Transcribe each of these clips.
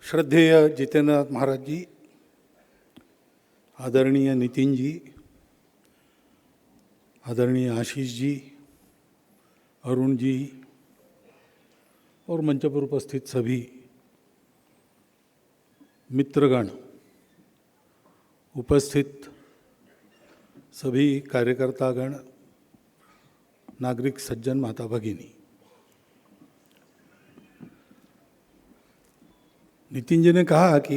श्रद्धेय जितेंद्रनाथ महाराज जी, आदरणीय नितिन जी, आदरणीय आशीष जी, अरुण जी और मंच पर उपस्थित सभी मित्रगण, उपस्थित सभी कार्यकर्तागण, नागरिक सज्जन, माता भगिनी। नितिन जी ने कहा कि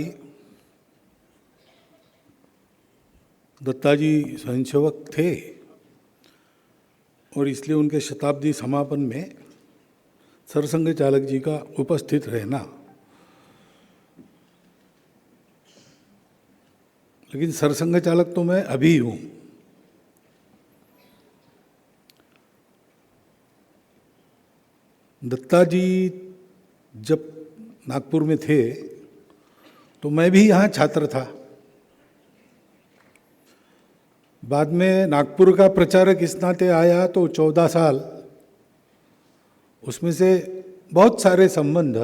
दत्ताजी स्वयंसेवक थे और इसलिए उनके शताब्दी समापन में सरसंघ चालक जी का उपस्थित रहना, लेकिन सरसंघ चालक तो मैं अभी हूँ। दत्ताजी जब नागपुर में थे तो मैं भी यहाँ छात्र था। बाद में नागपुर का प्रचारक इस नाते आया तो 14 साल, उसमें से बहुत सारे संबंध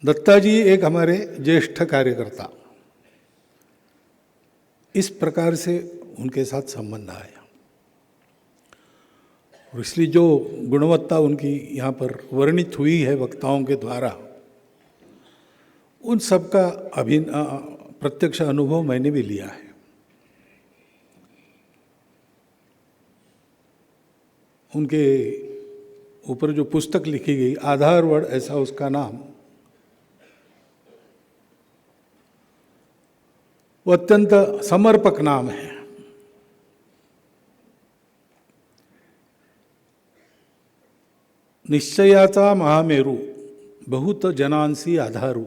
दत्ताजी एक हमारे ज्येष्ठ कार्यकर्ता, इस प्रकार से उनके साथ संबंध आया। और इसलिए जो गुणवत्ता उनकी यहाँ पर वर्णित हुई है वक्ताओं के द्वारा, उन सब का प्रत्यक्ष अनुभव मैंने भी लिया है। उनके ऊपर जो पुस्तक लिखी गई, आधारवड़ ऐसा उसका नाम, वो अत्यंत समर्पक नाम है। निश्चयाचा महामेरू, बहुत जनांसी आधारू,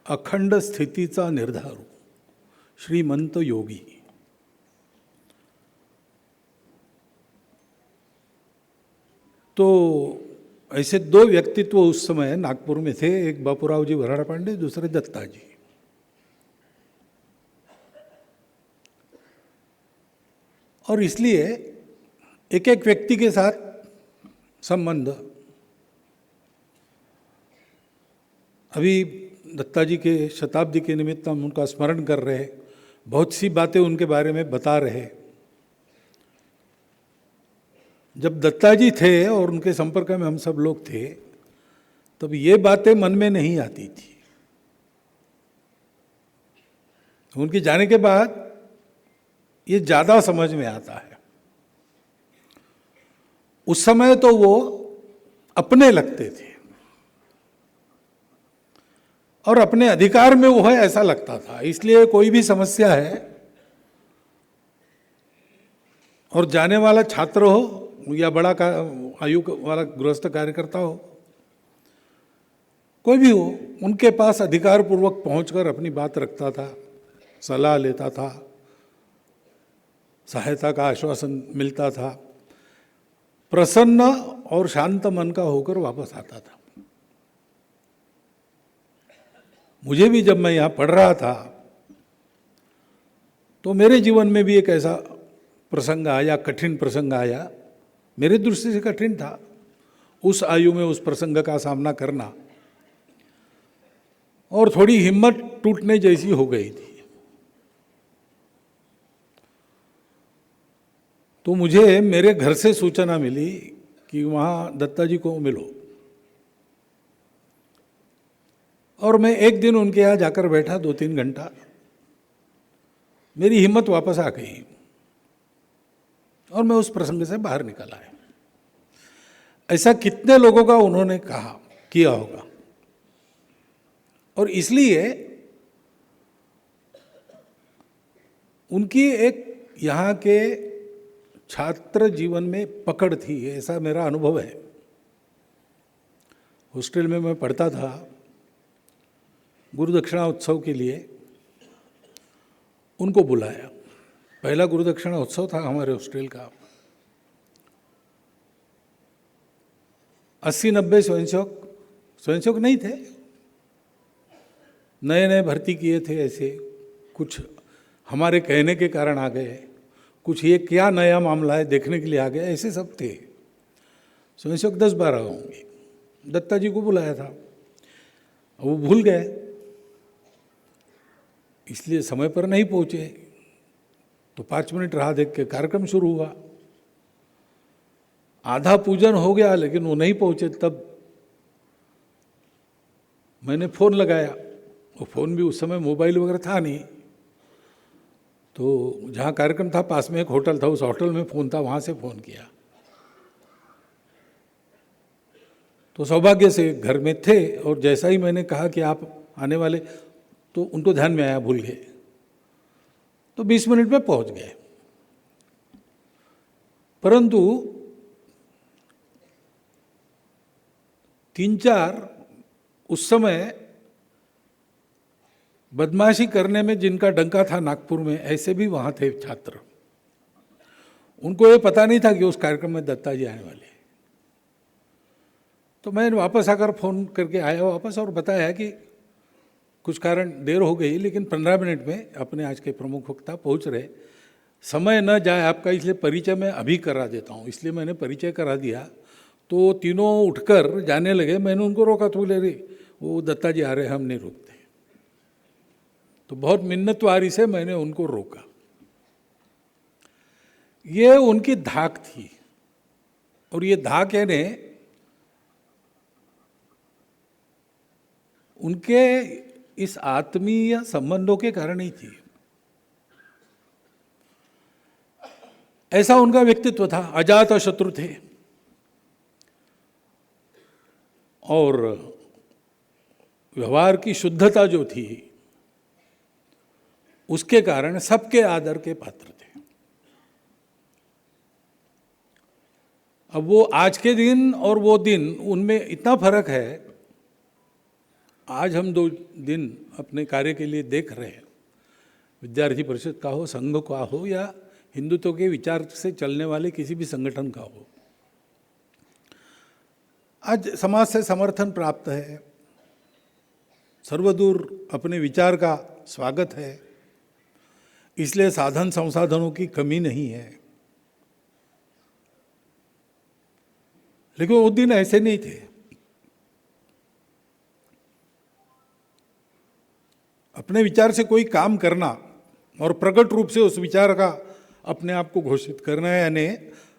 अखंड स्थितीचा निर्धारू, श्रीमंत योगी। तो ऐसे दो व्यक्तित्व उस समय नागपुर में थे, एक बापूराव जी वराड़ा पांडे, दूसरे दत्ताजी। और इसलिए एक एक व्यक्ति के साथ संबंध, अभी दत्ताजी के शताब्दी के निमित्त हम उनका स्मरण कर रहे, बहुत सी बातें उनके बारे में बता रहे। जब दत्ताजी थे और उनके संपर्क में हम सब लोग थे, तब ये बातें मन में नहीं आती थी। उनके जाने के बाद ये ज़्यादा समझ में आता है। उस समय तो वो अपने लगते थे और अपने अधिकार में वो है ऐसा लगता था। इसलिए कोई भी समस्या है और जाने वाला छात्र हो या बड़ा आयु वाला गृहस्थ कार्यकर्ता हो, कोई भी हो, उनके पास अधिकार पूर्वक पहुंचकर अपनी बात रखता था, सलाह लेता था, सहायता का आश्वासन मिलता था, प्रसन्न और शांत मन का होकर वापस आता था। मुझे भी जब मैं यहाँ पढ़ रहा था तो मेरे जीवन में भी एक ऐसा प्रसंग आया, कठिन प्रसंग आया। मेरे दृष्टि से कठिन था उस आयु में उस प्रसंग का सामना करना, और थोड़ी हिम्मत टूटने जैसी हो गई थी। तो मुझे मेरे घर से सूचना मिली कि वहाँ दत्ताजी को मिलो, और मैं एक दिन उनके यहाँ जाकर बैठा 2-3 घंटा। मेरी हिम्मत वापस आ गई और मैं उस प्रसंग से बाहर निकल आया। ऐसा कितने लोगों का उन्होंने कहा, किया होगा। और इसलिए उनकी एक यहाँ के छात्र जीवन में पकड़ थी, ऐसा मेरा अनुभव है। हॉस्टल में मैं पढ़ता था, गुरु दक्षिणा उत्सव के लिए उनको बुलाया। पहला गुरु दक्षिणा उत्सव था हमारे हॉस्टल का। 80-90 स्वयंसेवक नहीं थे, नए नए भर्ती किए थे। ऐसे कुछ हमारे कहने के कारण आ गए, कुछ ये क्या नया मामला है देखने के लिए आ गए, ऐसे सब थे। स्वयंसेवक 10-12 होंगे। दत्ताजी को बुलाया था। वो भूल गए, इसलिए समय पर नहीं पहुंचे। तो 5 मिनट राह देख के कार्यक्रम शुरू हुआ। आधा पूजन हो गया लेकिन वो नहीं पहुंचे। तब मैंने फ़ोन लगाया। वो फ़ोन भी उस समय मोबाइल वगैरह था नहीं, तो जहाँ कार्यक्रम था पास में एक होटल था, उस होटल में फ़ोन था, वहाँ से फ़ोन किया। तो सौभाग्य से घर में थे, और जैसा ही मैंने कहा कि आप आने वाले, तो उनको ध्यान में आया, भूल गए। तो 20 मिनट में पहुंच गए। परंतु 3-4 उस समय बदमाशी करने में जिनका डंका था नागपुर में, ऐसे भी वहाँ थे छात्र। उनको ये पता नहीं था कि उस कार्यक्रम में दत्ता जी आने वाले। तो मैं वापस आकर फ़ोन करके आया वापस और बताया कि कुछ कारण देर हो गई, लेकिन 15 मिनट में अपने आज के प्रमुख वक्ता पहुंच रहे, समय न जाए आपका, इसलिए परिचय मैं अभी करा देता हूं। इसलिए मैंने परिचय करा दिया। तो तीनों उठकर जाने लगे। मैंने उनको रोका, तो बोले रे वो दत्ता जी आ रहे हैं, हम नहीं रोकते। तो बहुत मिन्नतवारी से मैंने उनको रोका। ये उनकी धाक थी, और ये धाक यानी उनके इस आत्मीय संबंधों के कारण ही थी। ऐसा उनका व्यक्तित्व था, अजात शत्रु थे, और व्यवहार की शुद्धता जो थी उसके कारण सबके आदर के पात्र थे। अब वो आज के दिन और वो दिन, उनमें इतना फर्क है। आज हम 2 दिन अपने कार्य के लिए देख रहे हैं, विद्यार्थी परिषद का हो, संघ का हो, या हिंदुत्व के विचार से चलने वाले किसी भी संगठन का हो। आज समाज से समर्थन प्राप्त है, सर्वदूर अपने विचार का स्वागत है, इसलिए साधन संसाधनों की कमी नहीं है। लेकिन उस दिन ऐसे नहीं थे। अपने विचार से कोई काम करना और प्रकट रूप से उस विचार का अपने आप को घोषित करना, यानी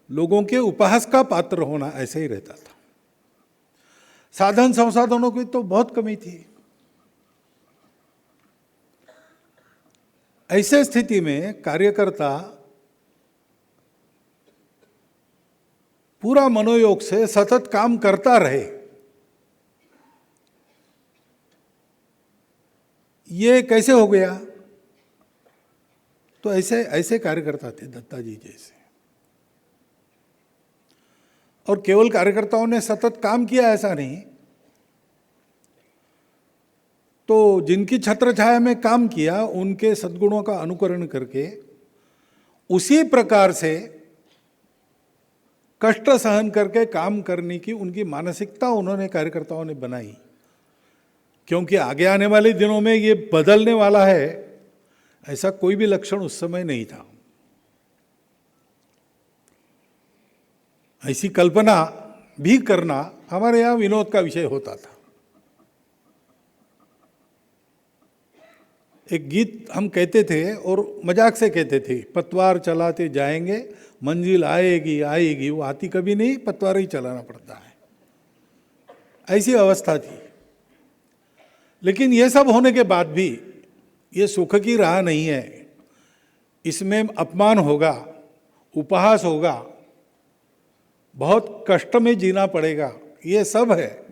लोगों के उपहास का पात्र होना, ऐसे ही रहता था। साधन संसाधनों की तो बहुत कमी थी। ऐसे स्थिति में कार्यकर्ता पूरा मनोयोग से सतत काम करता रहे, ये कैसे हो गया? तो ऐसे कार्यकर्ता थे दत्ता जी जैसे। और केवल कार्यकर्ताओं ने सतत काम किया ऐसा नहीं, तो जिनकी छत्र छाया में काम किया उनके सद्गुणों का अनुकरण करके उसी प्रकार से कष्ट सहन करके काम करने की उनकी मानसिकता उन्होंने, कार्यकर्ताओं ने बनाई। क्योंकि आगे आने वाले दिनों में ये बदलने वाला है, ऐसा कोई भी लक्षण उस समय नहीं था। ऐसी कल्पना भी करना हमारे यहाँ विनोद का विषय होता था। एक गीत हम कहते थे और मजाक से कहते थे, पतवार चलाते जाएंगे मंजिल आएगी आएगी, वो आती कभी नहीं, पतवार ही चलाना पड़ता है। ऐसी अवस्था थी। लेकिन ये सब होने के बाद भी ये सुख की राह नहीं है। इसमें अपमान होगा, उपहास होगा, बहुत कष्ट में जीना पड़ेगा, ये सब है।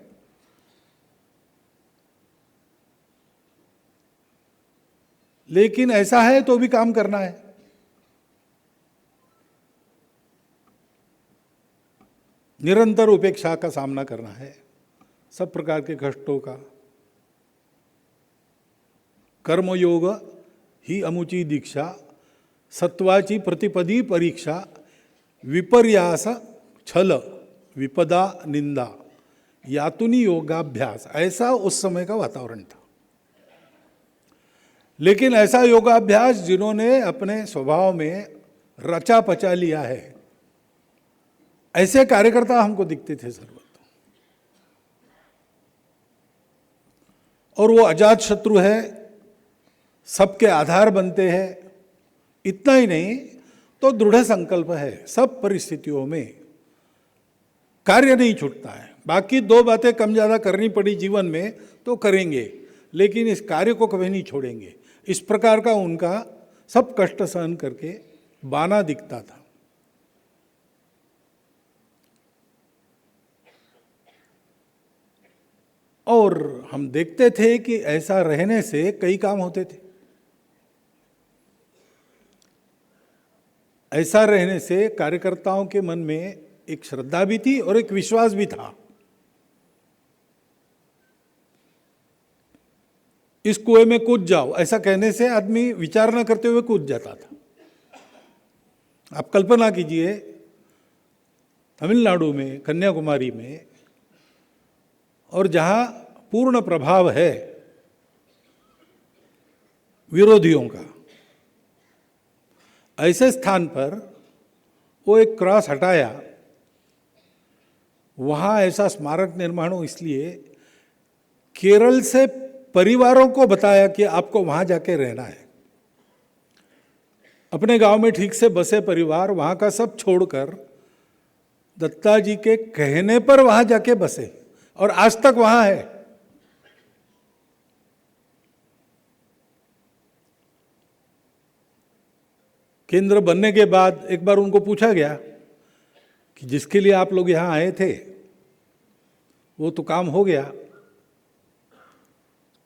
लेकिन ऐसा है तो भी काम करना है। निरंतर उपेक्षा का सामना करना है, सब प्रकार के कष्टों का। कर्मयोग ही अमुची दीक्षा, सत्वाची प्रतिपदी परीक्षा, विपर्यास छल विपदा निंदा, यातुनी योगाभ्यास, ऐसा उस समय का वातावरण था। लेकिन ऐसा योगाभ्यास जिन्होंने अपने स्वभाव में रचा पचा लिया है, ऐसे कार्यकर्ता हमको दिखते थे सर्वत्र। और वो अजात शत्रु है, सबके आधार बनते हैं। इतना ही नहीं तो दृढ़ संकल्प है, सब परिस्थितियों में कार्य नहीं छूटता है। बाकी दो बातें कम ज़्यादा करनी पड़ी जीवन में तो करेंगे, लेकिन इस कार्य को कभी नहीं छोड़ेंगे। इस प्रकार का उनका सब कष्ट सहन करके बाना दिखता था। और हम देखते थे कि ऐसा रहने से कई काम होते थे। ऐसा रहने से कार्यकर्ताओं के मन में एक श्रद्धा भी थी और एक विश्वास भी था। इस कुएं में कूद जाओ, ऐसा कहने से आदमी विचार न करते हुए कूद जाता था। आप कल्पना कीजिए, तमिलनाडु में, कन्याकुमारी में, और जहां पूर्ण प्रभाव है विरोधियों का, ऐसे स्थान पर वो एक क्रॉस हटाया। वहां ऐसा स्मारक निर्माण हो, इसलिए केरल से परिवारों को बताया कि आपको वहां जाके रहना है। अपने गांव में ठीक से बसे परिवार वहां का सब छोड़कर दत्ता जी के कहने पर वहां जाके बसे, और आज तक वहां है। केंद्र बनने के बाद एक बार उनको पूछा गया कि जिसके लिए आप लोग यहां आए थे वो तो काम हो गया,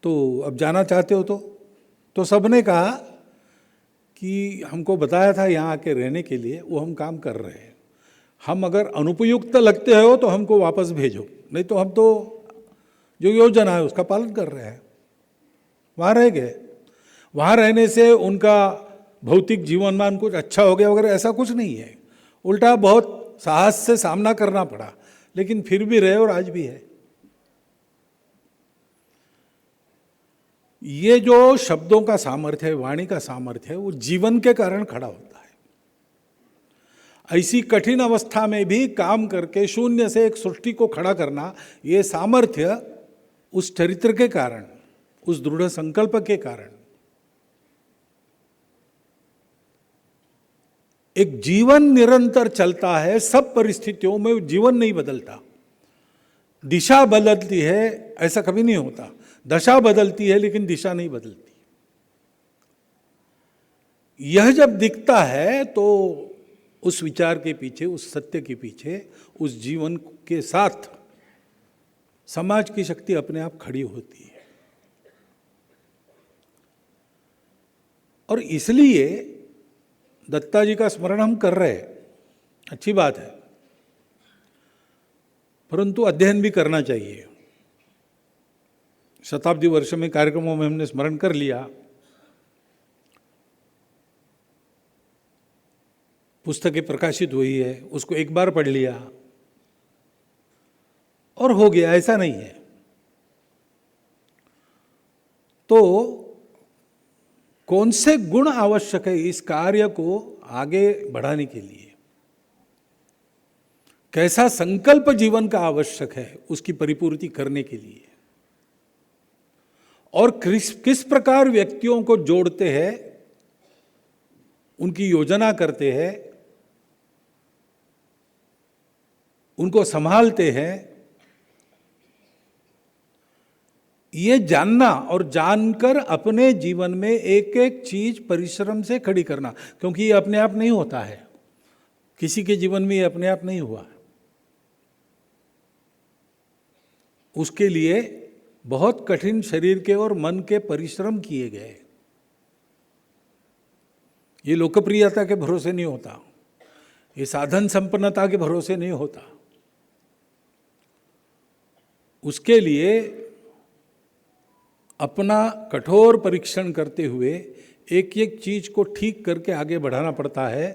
तो अब जाना चाहते हो? तो सबने कहा कि हमको बताया था यहाँ आके रहने के लिए, वो हम काम कर रहे हैं। हम अगर अनुपयुक्त लगते हो तो हमको वापस भेजो, नहीं तो हम तो जो योजना है उसका पालन कर रहे हैं। वहाँ रह गए। वहाँ रहने से उनका भौतिक जीवनमान कुछ अच्छा हो गया वगैरह, ऐसा कुछ नहीं है। उल्टा बहुत साहस से सामना करना पड़ा, लेकिन फिर भी रहे और आज भी है। ये जो शब्दों का सामर्थ्य है, वाणी का सामर्थ्य है, वो जीवन के कारण खड़ा होता है। ऐसी कठिन अवस्था में भी काम करके शून्य से एक सृष्टि को खड़ा करना, ये सामर्थ्य उस चरित्र के कारण, उस दृढ़ संकल्प के कारण। एक जीवन निरंतर चलता है, सब परिस्थितियों में जीवन नहीं बदलता। दिशा बदलती है, ऐसा कभी नहीं होता। दशा बदलती है लेकिन दिशा नहीं बदलती। यह जब दिखता है तो उस विचार के पीछे, उस सत्य के पीछे, उस जीवन के साथ समाज की शक्ति अपने आप खड़ी होती है। और इसलिए दत्ता जी का स्मरण हम कर रहे हैं, अच्छी बात है, परंतु अध्ययन भी करना चाहिए। शताब्दी वर्ष में कार्यक्रमों में हमने स्मरण कर लिया, पुस्तकें प्रकाशित हुई है, उसको एक बार पढ़ लिया और हो गया, ऐसा नहीं है। तो कौन से गुण आवश्यक है इस कार्य को आगे बढ़ाने के लिए, कैसा संकल्प जीवन का आवश्यक है उसकी परिपूर्ति करने के लिए, और किस प्रकार व्यक्तियों को जोड़ते हैं, उनकी योजना करते हैं, उनको संभालते हैं, ये जानना और जानकर अपने जीवन में एक एक चीज परिश्रम से खड़ी करना। क्योंकि ये अपने आप नहीं होता है, किसी के जीवन में ये अपने आप नहीं हुआ। उसके लिए बहुत कठिन शरीर के और मन के परिश्रम किए गए। ये लोकप्रियता के भरोसे नहीं होता, ये साधन संपन्नता के भरोसे नहीं होता। उसके लिए अपना कठोर परीक्षण करते हुए एक एक चीज को ठीक करके आगे बढ़ाना पड़ता है।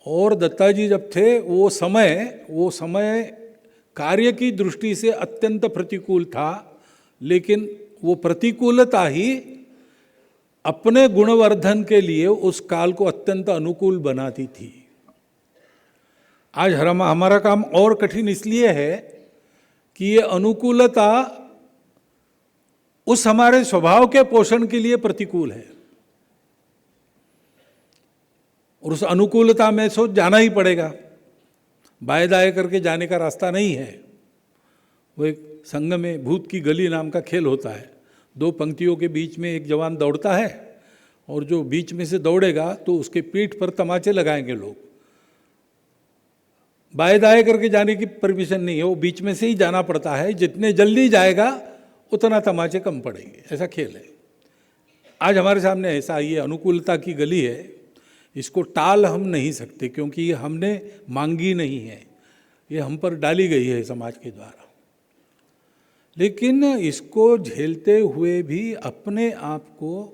और दत्ता जी जब थे वो समय कार्य की दृष्टि से अत्यंत प्रतिकूल था, लेकिन वो प्रतिकूलता ही अपने गुणवर्धन के लिए उस काल को अत्यंत अनुकूल बनाती थी। आज हमारा काम और कठिन इसलिए है कि ये अनुकूलता उस हमारे स्वभाव के पोषण के लिए प्रतिकूल है, और उस अनुकूलता में सोच जाना ही पड़ेगा। बाएं दाएं करके जाने का रास्ता नहीं है। वो एक संघ में भूत की गली नाम का खेल होता है। दो पंक्तियों के बीच में एक जवान दौड़ता है, और जो बीच में से दौड़ेगा तो उसके पीठ पर तमाचे लगाएंगे लोग। बाएं दाएं करके जाने की परमिशन नहीं है, वो बीच में से ही जाना पड़ता है। जितने जल्दी जाएगा उतना तमाचे कम पड़ेंगे, ऐसा खेल है। आज हमारे सामने ऐसा ये अनुकूलता की गली है, इसको टाल हम नहीं सकते, क्योंकि ये हमने मांगी नहीं है, ये हम पर डाली गई है समाज के द्वारा। लेकिन इसको झेलते हुए भी अपने आप को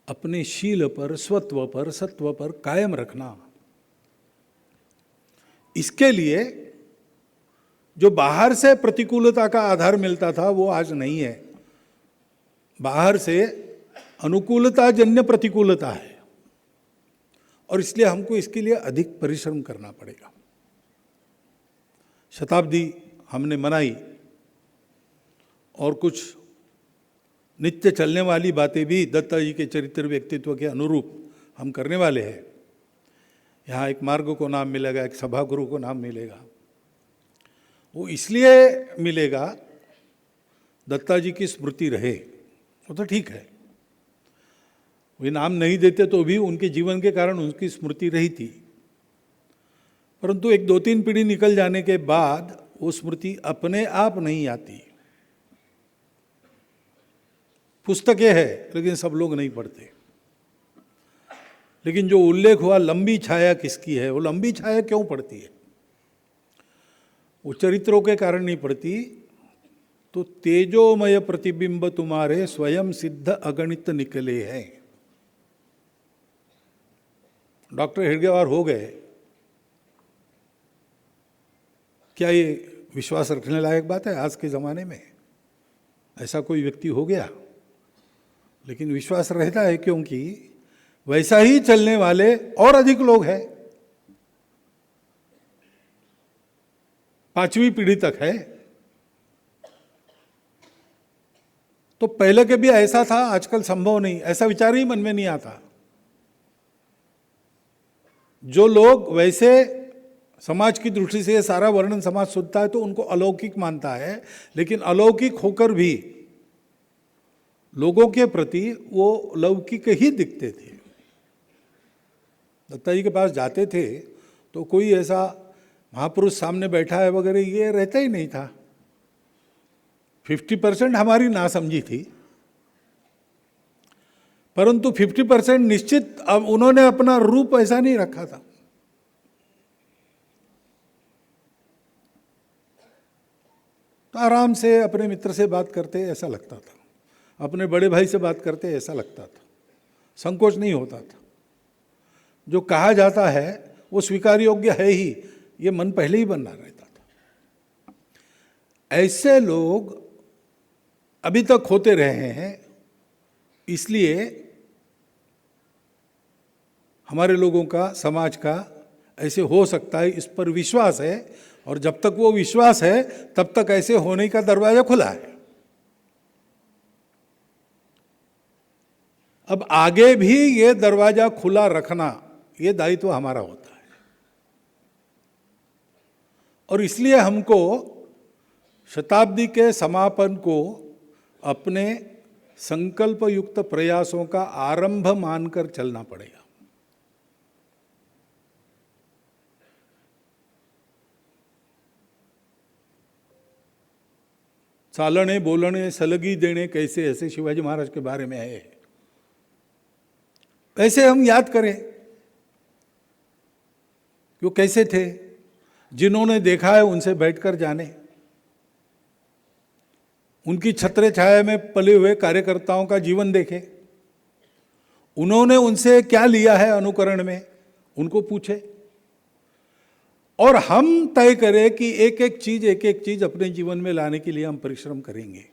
अपने शील पर, स्वत्व पर, सत्व पर कायम रखना, इसके लिए जो बाहर से प्रतिकूलता का आधार मिलता था वो आज नहीं है। बाहर से अनुकूलता जन्य प्रतिकूलता है, और इसलिए हमको इसके लिए अधिक परिश्रम करना पड़ेगा। शताब्दी हमने मनाई, और कुछ नित्य चलने वाली बातें भी दत्ता जी के चरित्र व्यक्तित्व के अनुरूप हम करने वाले हैं। यहाँ एक मार्ग को नाम मिलेगा, एक सभागुरु को नाम मिलेगा। वो इसलिए मिलेगा दत्ता जी की स्मृति रहे, वो तो ठीक है। वे नाम नहीं देते तो भी उनके जीवन के कारण उनकी स्मृति रही थी, परंतु एक 2-3 पीढ़ी निकल जाने के बाद वो स्मृति अपने आप नहीं आती। पुस्तकें है लेकिन सब लोग नहीं पढ़ते। लेकिन जो उल्लेख हुआ लंबी छाया किसकी है, वो लंबी छाया क्यों पड़ती है? वो चरित्रों के कारण नहीं पड़ती, तो तेजोमय प्रतिबिंब तुम्हारे स्वयं सिद्ध अगणित निकले हैं। डॉक्टर हेडगेवार हो गए, क्या ये विश्वास रखने लायक बात है आज के ज़माने में? ऐसा कोई व्यक्ति हो गया, लेकिन विश्वास रहता है क्योंकि वैसा ही चलने वाले और अधिक लोग हैं। 5वीं पीढ़ी तक है। तो पहले के भी ऐसा था, आजकल संभव नहीं, ऐसा विचार ही मन में नहीं आता। जो लोग वैसे समाज की दृष्टि से सारा वर्णन समाज सुनता है तो उनको अलौकिक मानता है, लेकिन अलौकिक होकर भी लोगों के प्रति वो लौकिक ही दिखते थे। दत्ता जी के पास जाते थे तो कोई ऐसा महापुरुष सामने बैठा है वगैरह ये रहता ही नहीं था। 50% हमारी नासमझी थी, परंतु 50% निश्चित अब उन्होंने अपना रूप ऐसा नहीं रखा था। तो आराम से अपने मित्र से बात करते ऐसा लगता था, अपने बड़े भाई से बात करते ऐसा लगता था, संकोच नहीं होता था। जो कहा जाता है वो स्वीकार योग्य है ही, ये मन पहले ही बनना रहता था। ऐसे लोग अभी तक होते रहे हैं, इसलिए हमारे लोगों का, समाज का ऐसे हो सकता है, इस पर विश्वास है। और जब तक वो विश्वास है तब तक ऐसे होने का दरवाजा खुला है। अब आगे भी ये दरवाजा खुला रखना, ये दायित्व हमारा होता है। और इसलिए हमको शताब्दी के समापन को अपने संकल्प युक्त प्रयासों का आरंभ मानकर चलना पड़ेगा। चालने बोलने सलगी देने कैसे, ऐसे शिवाजी महाराज के बारे में है। कैसे हम याद करें कि वो कैसे थे? जिन्होंने देखा है उनसे बैठकर जाने, उनकी छत्र छाया में पले हुए कार्यकर्ताओं का जीवन देखें, उन्होंने उनसे क्या लिया है अनुकरण में, उनको पूछे, और हम तय करें कि एक एक चीज अपने जीवन में लाने के लिए हम परिश्रम करेंगे।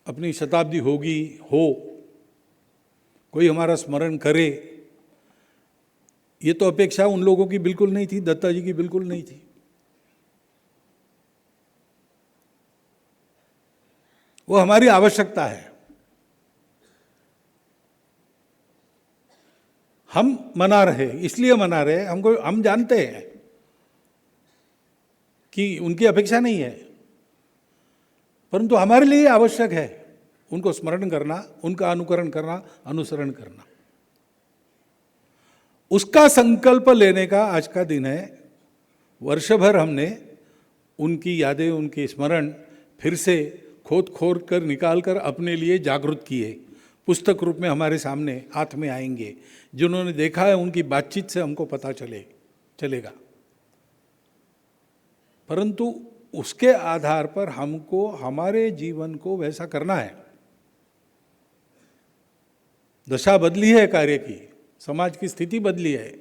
अपनी शताब्दी होगी, हो, कोई हमारा स्मरण करे, ये तो अपेक्षा उन लोगों की बिल्कुल नहीं थी, दत्ता जी की बिल्कुल नहीं थी। वो हमारी आवश्यकता है। हम मना रहे, इसलिए मना रहे, हम जानते हैं कि उनकी अपेक्षा नहीं है, परंतु हमारे लिए आवश्यक है उनको स्मरण करना, उनका अनुकरण करना, अनुसरण करना। उसका संकल्प लेने का आज का दिन है। वर्ष भर हमने उनकी यादें, उनके स्मरण फिर से खोद कर निकाल कर अपने लिए जागृत किए, पुस्तक रूप में हमारे सामने हाथ में आएंगे। जिन्होंने देखा है उनकी बातचीत से हमको पता चलेगा। परंतु उसके आधार पर हमको हमारे जीवन को वैसा करना है। दशा बदली है कार्य की, समाज की स्थिति बदली है,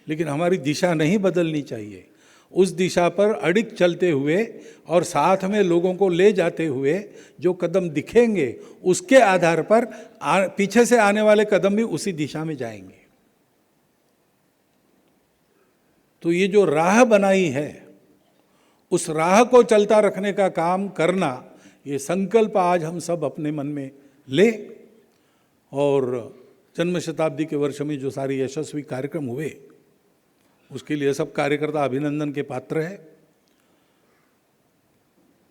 लेकिन हमारी दिशा नहीं बदलनी चाहिए। उस दिशा पर अडिग चलते हुए और साथ में लोगों को ले जाते हुए जो कदम दिखेंगे, उसके आधार पर पीछे से आने वाले कदम भी उसी दिशा में जाएंगे। तो ये जो राह बनाई है, उस राह को चलता रखने का काम करना, ये संकल्प आज हम सब अपने मन में ले। और जन्म शताब्दी के वर्ष में जो सारे यशस्वी कार्यक्रम हुए, उसके लिए सब कार्यकर्ता अभिनंदन के पात्र है।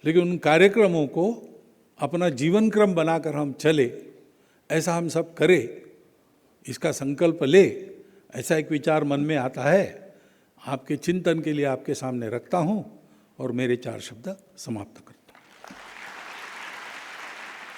लेकिन उन कार्यक्रमों को अपना जीवन क्रम बनाकर हम चले, ऐसा हम सब करें, इसका संकल्प ले, ऐसा एक विचार मन में आता है। आपके चिंतन के लिए आपके सामने रखता हूँ और मेरे 4 शब्द समाप्त करता हूँ।